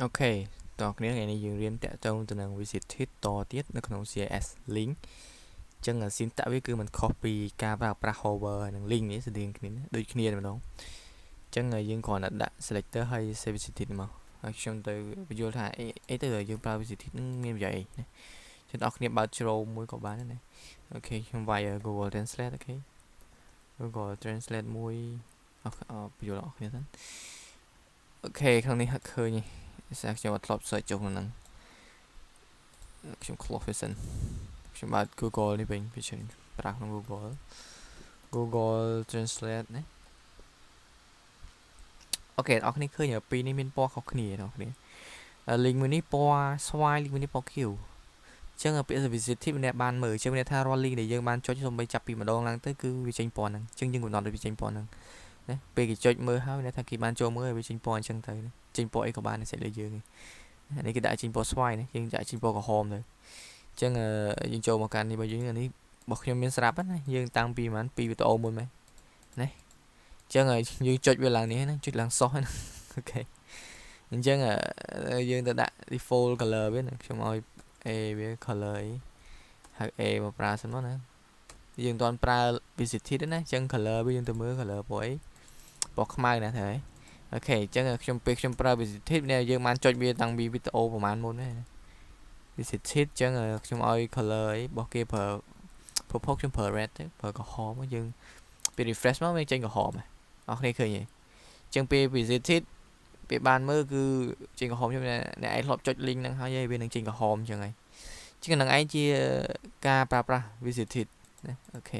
ok តោះគ្នាថ្ងៃនេះយើងរៀនតាក់ទងទៅនឹង visited តទៀតនៅក្នុង CSS link អញ្ចឹង syntax វាគឺមិនខុសពីការប្រើប្រាស់ hover និង link នេះស្តៀងគ្នាដូចគ្នាតែម្ដងអញ្ចឹងយើងគ្រាន់តែដាក់ selector ហើយ save visited មកហើយខ្ញុំទៅបញ្យល់ថាអីទៅយើងប្រើ visited នឹងមានប្រយោជន៍អីណាចឹងអ្នកគ្នាបើកជ្រោមមួយក៏បានដែរណាអូខេខ្ញុំវាយ Google Translate អូខេ Google Translate មួយបញ្យល់អ្នកគ្នាសិនអូខេក្នុងនេះឃើញសាខ្ញុំអត់ធ្លាប់ search ចុះក្នុងហ្នឹងខ្ញុំ close វាសិនខ្ញុំបើក Google នេះវិញវាចេញប្រើក្នុង Google Translate ណាអូខេអ្នកគ្នាឃើញពីរនេះមានពណ៌ខុសគ្នាអ្នកគ្នា link មួយនេះពណ៌ស្វាយ link មួយនេះពណ៌ខៀវអញ្ចឹងពាក្យ visited ម្នាក់បានមើលអញ្ចឹងមានថារាល់ link ដែលយើងបានចុចសូម្បីចាប់ពីម្ដងឡើងទៅគឺវាចេញពណ៌ហ្នឹងអញ្ចឹងយើងកំណត់ឲ្យវាចេញពណ៌ហ្នឹងណាពេលគេចុចមើលហើយថាគេបានចូលមើលឲ្យវាចេញពណ៌អញ្ចឹងទៅចេញពណ៌អីក៏បានសេចលើយើងនេះគេដាក់ចេញពណ៌ស្វាយណាយើងដាក់ចេញពណ៌ក្រហមទៅអញ្ចឹងយើងចូលមកកាន់នេះបើយើងនេះរបស់ខ្ញុំមានស្រាប់ណាយើងតាំងពីប្រហែល2វីដេអូមុនមែនណាអញ្ចឹងយើងចុចវាឡើងនេះណាចុចឡើងសោះណាអូខេអញ្ចឹងយើងទៅដាក់ default color វាណាខ្ញុំឲ្យ A វា color អីហៅ A មកប្រើសិនមកណាយើងមិនទាន់ប្រើ visited ទេណាអញ្ចឹង color វាយើងទៅមើល color ពណ៌អីពណ៌ខ្មៅណាត្រូវហើយអូខេអញ្ចឹងខ្ញុំប្រើ visited នេះយើងបានចុចវាតាំងពីវីដេអូប្រហែលមុនណា visited អញ្ចឹងខ្ញុំឲ្យ color អីរបស់គេប្រើ purple ខ្ញុំប្រើ red ទៅប្រើក្រហមយើងពេល refresh មកវាចេញក្រហមអ្នកគ្នាឃើញទេអញ្ចឹងពេល visited ពេលបានមើលគឺចេញក្រហមខ្ញុំអ្នកឯងធ្លាប់ចុច link ហ្នឹងហើយវានឹងចេញក្រហមអញ្ចឹងហើយអញ្ចឹងនឹងឯងជាការប្រើប្រាស់ visited ណាអូខេ